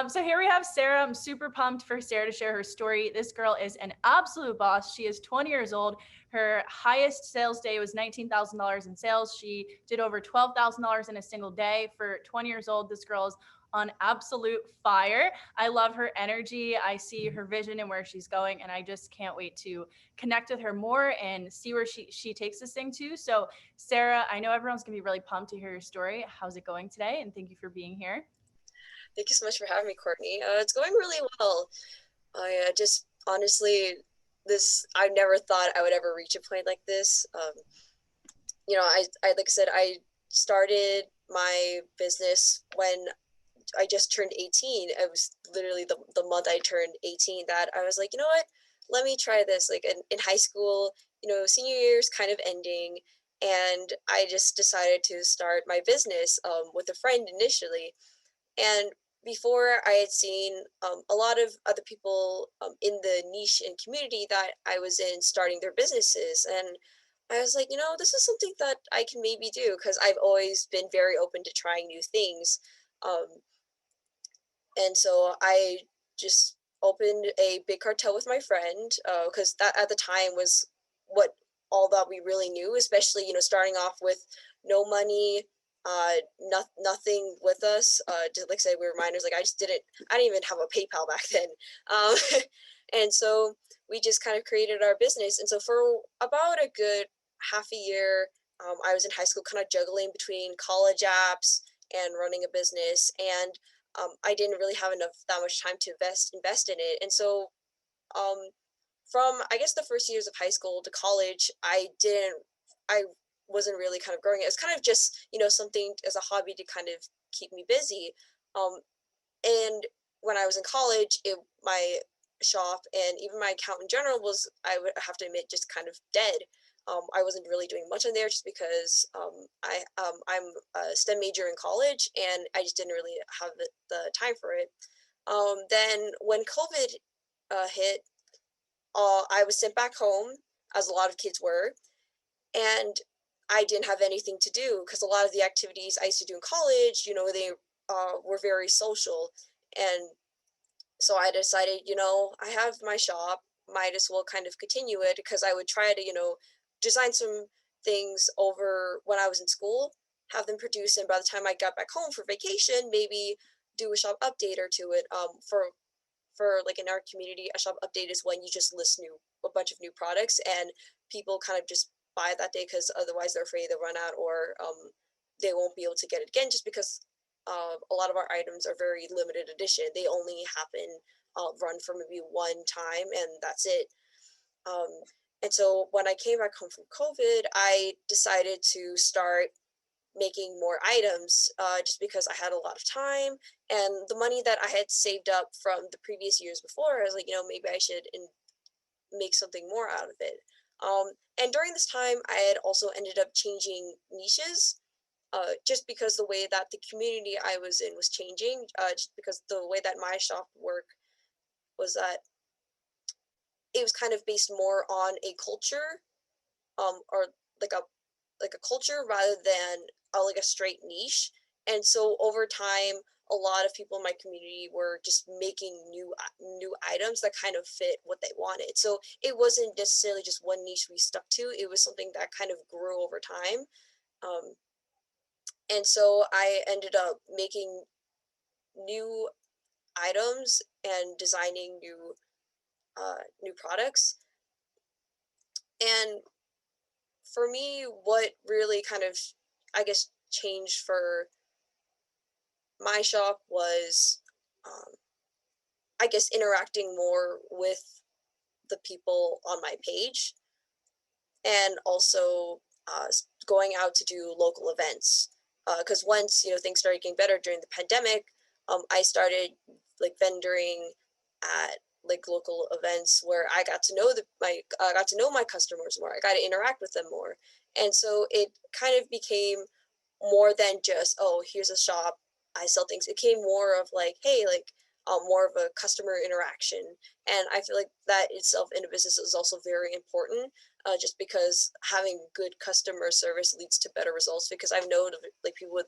So here we have Sarah. I'm super pumped for Sarah to share her story. This girl is an absolute boss. She is 20 years old. Her highest sales day was $19,000 in sales. She did over $12,000 in a single day. For 20 years old, this girl is on absolute fire. I love her energy. I see her vision and where she's going, and I just can't wait to connect with her more and see where she takes this thing to. So, Sarah, I know everyone's gonna be really pumped to hear your story. How's it going today? And thank you for being here. Thank you so much for having me, Courtney. It's going really well. I just honestly, I never thought I would ever reach a point like this. I like I said, I started my business when I just turned 18. It was literally the month I turned 18 that I was like, you know what? Let me try this. Like in high school, senior year is kind of ending, and I just decided to start my business with a friend initially. And before I had seen a lot of other people in the niche and community that I was in starting their businesses. And I was like, this is something that I can maybe do because I've always been very open to trying new things. Um, and so I just opened a big cartel with my friend because that at the time was what all that we really knew, especially, starting off with no money, nothing with us. Just like I said, we were minors. Like I didn't even have a PayPal back then. Um, and so we just kind of created our business. And so for about a good half a year, I was in high school, kind of juggling between college apps and running a business. And I didn't really have enough that much time to invest in it. And so um, from I guess the first years of high school to college, I wasn't really kind of growing. It was kind of just something as a hobby to kind of keep me busy. Um, and when I was in college, my shop and even my account in general was, I would have to admit, just kind of dead. I wasn't really doing much in there just because I'm a STEM major in college and I just didn't really have the time for it. Then when COVID hit, I was sent back home, as a lot of kids were, and I didn't have anything to do because a lot of the activities I used to do in college, they were very social. And so I decided, I have my shop, might as well kind of continue it because I would try to, design some things over when I was in school, have them produced, and by the time I got back home for vacation, maybe do a shop update or to it. For like in our community, a shop update is when you just list a bunch of new products and people kind of just buy it that day because otherwise they're afraid they'll run out or they won't be able to get it again just because a lot of our items are very limited edition. They only happen run for maybe one time and that's it. Um, and so when I came back home from COVID, I decided to start making more items just because I had a lot of time and the money that I had saved up from the previous years before. I was like, maybe I should make something more out of it. And during this time, I had also ended up changing niches just because the way that the community I was in was changing, just because the way that my shop worked was that it was kind of based more on a culture, or like a culture rather than like a straight niche. And so over time, a lot of people in my community were just making new items that kind of fit what they wanted. So it wasn't necessarily just one niche we stuck to. It was something that kind of grew over time. Um, and so I ended up making new items and designing new products. And for me, what really kind of, I guess, changed for my shop was, um, I guess, interacting more with the people on my page and also going out to do local events. Because once, things started getting better during the pandemic, I started like vendoring at like local events where I got to know got to know my customers more. I got to interact with them more. And so it kind of became more than just, oh, here's a shop, I sell things. It came more of like, hey, like more of a customer interaction. And I feel like that itself in a business is also very important. just because having good customer service leads to better results. Because I've known of like people with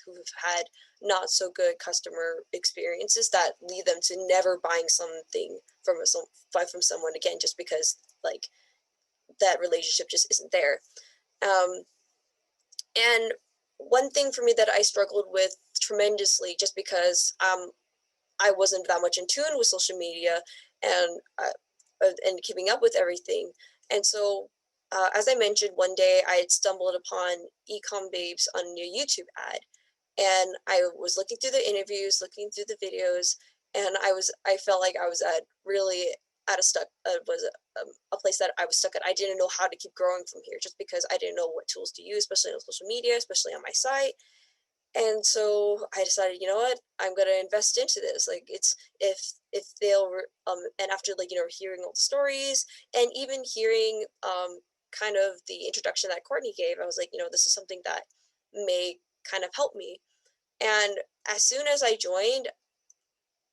who've had not so good customer experiences that lead them to never buying something from from someone again, just because like that relationship just isn't there. Um, and one thing for me that I struggled with tremendously, just because I wasn't that much in tune with social media and keeping up with everything. And so, as I mentioned, one day I had stumbled upon Ecom Babes on a YouTube ad, and I was looking through the interviews, looking through the videos, and I felt like I was at really at a stuck was a place that I was stuck at. I didn't know how to keep growing from here, just because I didn't know what tools to use, especially on social media, especially on my site. And so I decided, you know what, I'm gonna invest into this. Like it's if they'll and after like hearing all the stories and even hearing kind of the introduction that Courtney gave, I was like, this is something that may kind of help me. And as soon as I joined,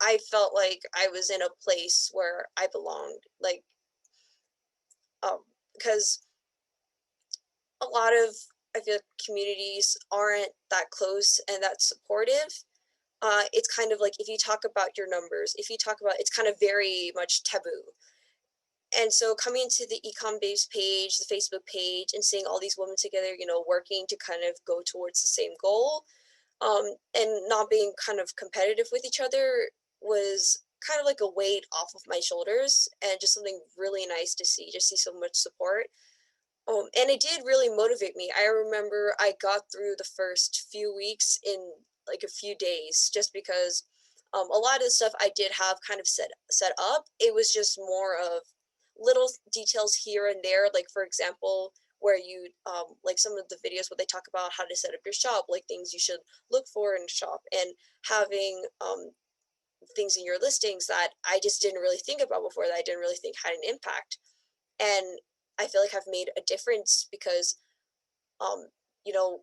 I felt like I was in a place where I belonged. Like because a lot of I feel like communities aren't that close and that supportive. It's kind of like if you talk about your numbers, if you talk about it's kind of very much taboo. And so coming to the Ecom Babes page, the Facebook page, and seeing all these women together, working to kind of go towards the same goal, and not being kind of competitive with each other was kind of like a weight off of my shoulders and just something really nice to see, just see so much support. And it did really motivate me. I remember I got through the first few weeks in like a few days, just because a lot of the stuff I did have kind of set up. It was just more of little details here and there. Like for example, where you like some of the videos where they talk about how to set up your shop, like things you should look for in a shop, and having things in your listings that I just didn't really think about before, that I didn't really think had an impact. And I feel like I've made a difference because, um, you know,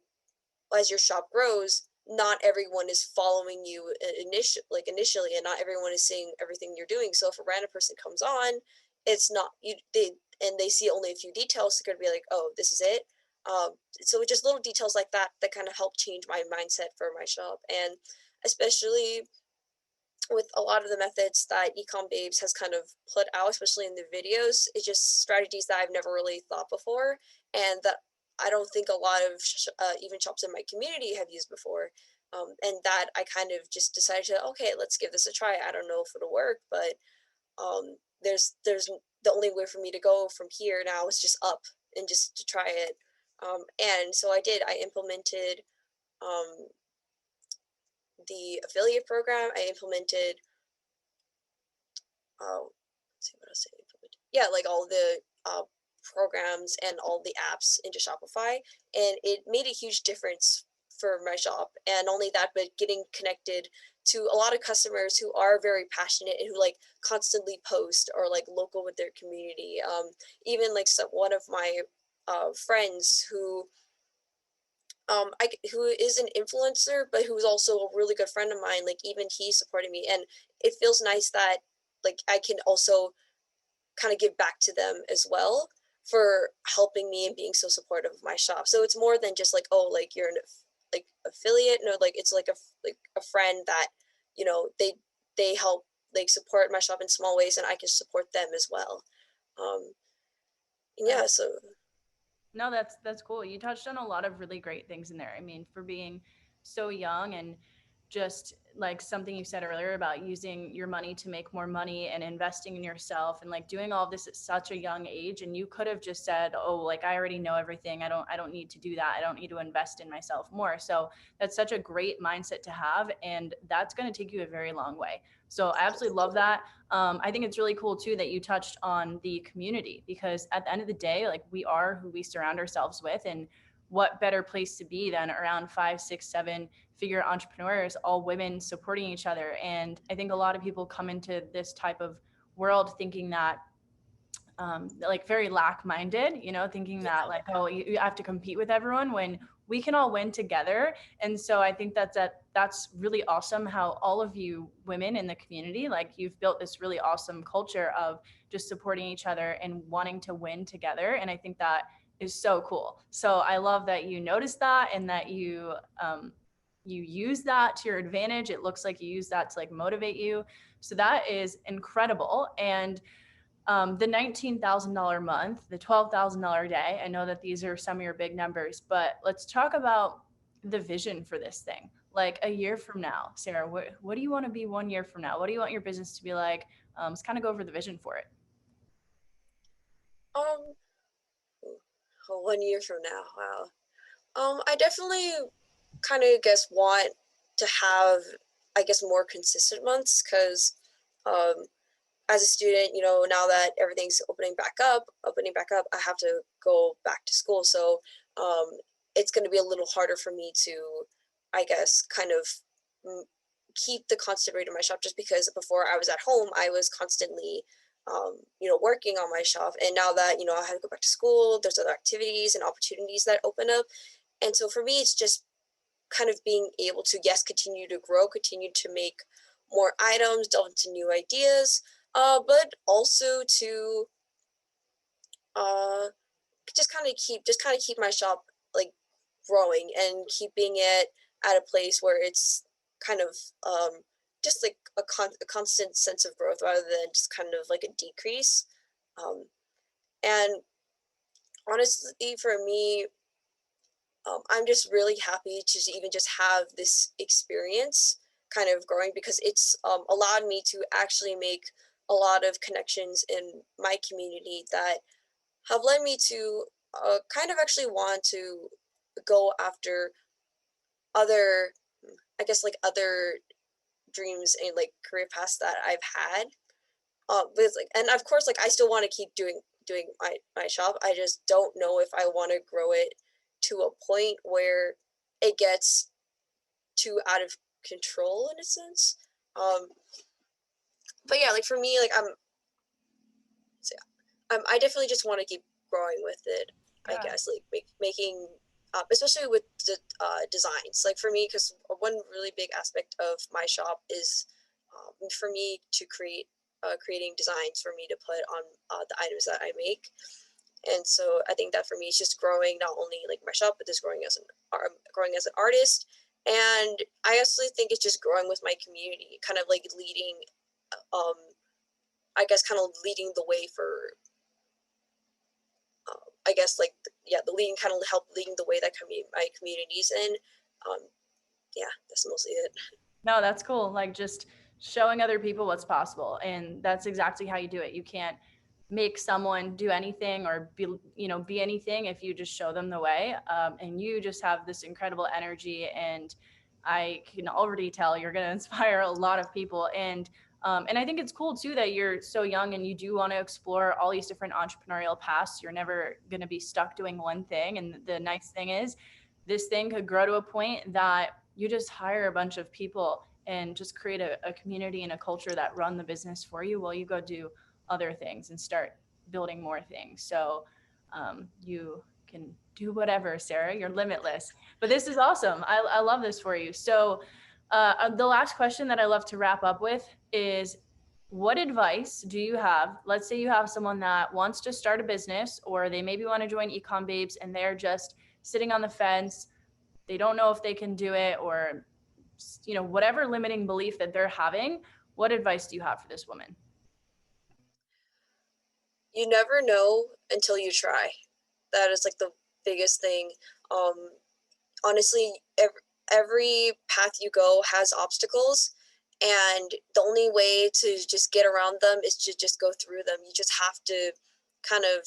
as your shop grows, not everyone is following you initially, and not everyone is seeing everything you're doing. So if a random person comes on, it's not you they and they see only a few details, they're gonna be like, oh, this is it. So just little details like that that kind of help change my mindset for my shop, and especially with a lot of the methods that Ecom Babes has kind of put out, especially in the videos, it's just strategies that I've never really thought before, and that I don't think a lot of even shops in my community have used before. And that I kind of just decided to, okay, let's give this a try. I don't know if it'll work, but there's the only way for me to go from here now is just up and just to try it. And so I did. I implemented um, the affiliate program. I implemented let's see what else I implemented. Yeah, like all the programs and all the apps into Shopify, and it made a huge difference for my shop. And only that, but getting connected to a lot of customers who are very passionate and who like constantly post or like local with their community. Even like one of my friends who who is an influencer, but who's also a really good friend of mine. Like even he supported me, and it feels nice that like I can also kind of give back to them as well for helping me and being so supportive of my shop. So it's more than just like, oh, like you're an like affiliate. No, like it's like like a friend that they help like support my shop in small ways, and I can support them as well. Um, yeah, That's so No, that's cool. You touched on a lot of really great things in there. I mean, for being so young and just like something you said earlier about using your money to make more money and investing in yourself and like doing all of this at such a young age, and you could have just said, "Oh, like I already know everything. I don't need to do that. I don't need to invest in myself more." So, that's such a great mindset to have, and that's going to take you a very long way. So, I absolutely love that. I think it's really cool too that you touched on the community, because at the end of the day, like we are who we surround ourselves with, and what better place to be than around 5, 6, 7 figure entrepreneurs, all women supporting each other. And I think a lot of people come into this type of world thinking that like very lack minded, thinking yeah, that like, oh, you have to compete with everyone when we can all win together. And so I think that's that's really awesome how all of you women in the community, like you've built this really awesome culture of just supporting each other and wanting to win together. And I think that is so cool. So I love that you noticed that and that you use that to your advantage. It looks like you use that to like motivate you. So that is incredible. And the $19,000 month, the $12,000 day. I know that these are some of your big numbers, but let's talk about the vision for this thing. Like a year from now, Sarah, what do you want to be 1 year from now? What do you want your business to be like? Let's kind of go over the vision for it. Um, 1 year from now, wow. I definitely kind of guess want to have, I guess, more consistent months because, um, as a student, now that everything's opening back up, I have to go back to school. So, um, it's going to be a little harder for me to, I guess, kind of mm, keep the constant rate of my shop just because before I was at home, I was constantly, working on my shop. And now that, I have to go back to school, there's other activities and opportunities that open up. And so for me, it's just kind of being able to, yes, continue to grow, continue to make more items, delve into new ideas, but also to uh, just kind of keep my shop like growing and keeping it at a place where it's kind of just like a constant sense of growth rather than just kind of like a decrease. Um, and honestly, for me, I'm just really happy to even just have this experience kind of growing because it's allowed me to actually make a lot of connections in my community that have led me to kind of actually want to go after other, I guess, like other dreams and like career paths that I've had. But it's like, and of course, like I still want to keep doing my shop. I just don't know if I want to grow it to a point where it gets too out of control in a sense. Um, but yeah, like for me, like so I definitely just want to keep growing with it. I Yeah. guess like making, especially with the designs. Like for me, because one really big aspect of my shop is for me to creating designs for me to put on the items that I make. And so I think that for me, it's just growing not only like my shop, but just growing as an artist. And I actually think it's just growing with my community, kind of like leading, um, I guess, kind of leading the way for I guess like yeah, the leading kind of help leading the way that my communities in. Um, yeah, that's mostly it. No, that's cool. Like just showing other people what's possible. And that's exactly how you do it. You can't make someone do anything or be anything if you just show them the way. And you just have this incredible energy. And I can already tell you're going to inspire a lot of people. And I think it's cool too that you're so young and you do want to explore all these different entrepreneurial paths. You're never going to be stuck doing one thing. And the nice thing is, this thing could grow to a point that you just hire a bunch of people and just create a community and a culture that run the business for you while you go do other things and start building more things. So you can do whatever, Sarah. You're limitless. But this is awesome. I love this for you. So the last question that I love to wrap up with is, what advice do you have? Let's say you have someone that wants to start a business or they maybe want to join Ecom Babes and they're just sitting on the fence. They don't know if they can do it or whatever limiting belief that they're having. What advice do you have for this woman? You never know until you try. That is like the biggest thing. Um, Honestly, every path you go has obstacles, and the only way to just get around them is to just go through them. You just have to kind of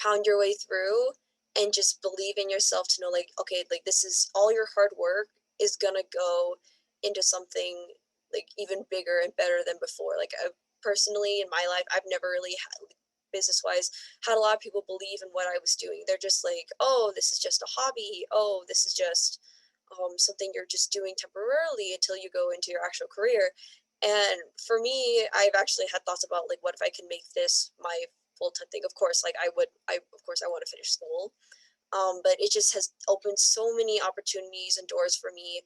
pound your way through and just believe in yourself to know like okay, like this is all your hard work is gonna go into something like even bigger and better than before. Like personally in my life, I've never really business wise had a lot of people believe in what I was doing. They're just like, oh, this is just a hobby, oh, this is just something you're just doing temporarily until you go into your actual career. And for me, I've actually had thoughts about like what if I can make this my full-time thing. Of course, like of course I want to finish school, but it just has opened so many opportunities and doors for me.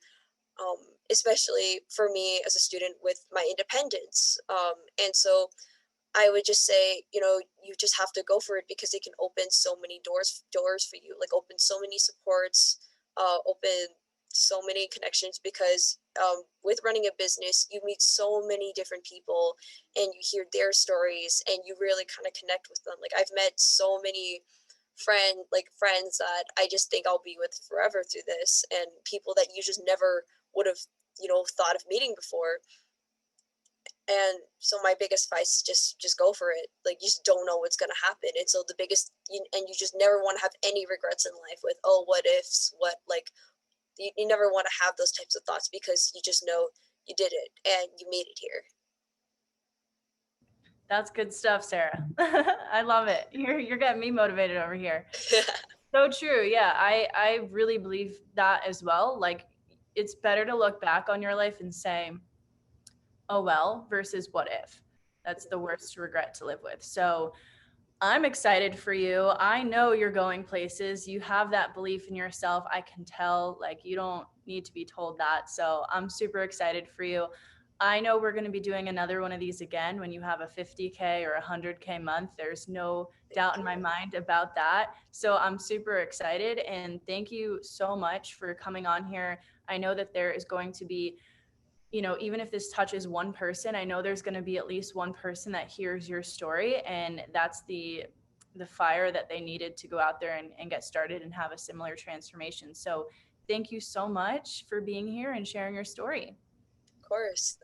especially for me as a student with my independence. And so I would just say, you just have to go for it because it can open so many doors for you, like open so many supports, open so many connections because with running a business, you meet so many different people and you hear their stories and you really kind of connect with them. Like I've met so many friends that I just think I'll be with forever through this, and people that you just never would have, thought of meeting before. And so my biggest advice is just go for it. Like you just don't know what's gonna happen. And so and you just never want to have any regrets in life with, oh, what ifs, what like you never want to have those types of thoughts because you just know you did it and you made it here. That's good stuff, Sarah. I love it. You're getting me motivated over here. So true. Yeah, I really believe that as well. Like it's better to look back on your life and say, "Oh well," versus "what if." That's the worst regret to live with. So, I'm excited for you. I know you're going places. You have that belief in yourself. I can tell, like, you don't need to be told that. So I'm super excited for you. I know we're going to be doing another one of these again when you have a 50K or a 100K month. There's no doubt Thank in my you. mind about that. So I'm super excited. And thank you so much for coming on here. I know that there is going to be, even if this touches one person, I know there's going to be at least one person that hears your story, and that's the fire that they needed to go out there and get started and have a similar transformation. So thank you so much for being here and sharing your story. Of course.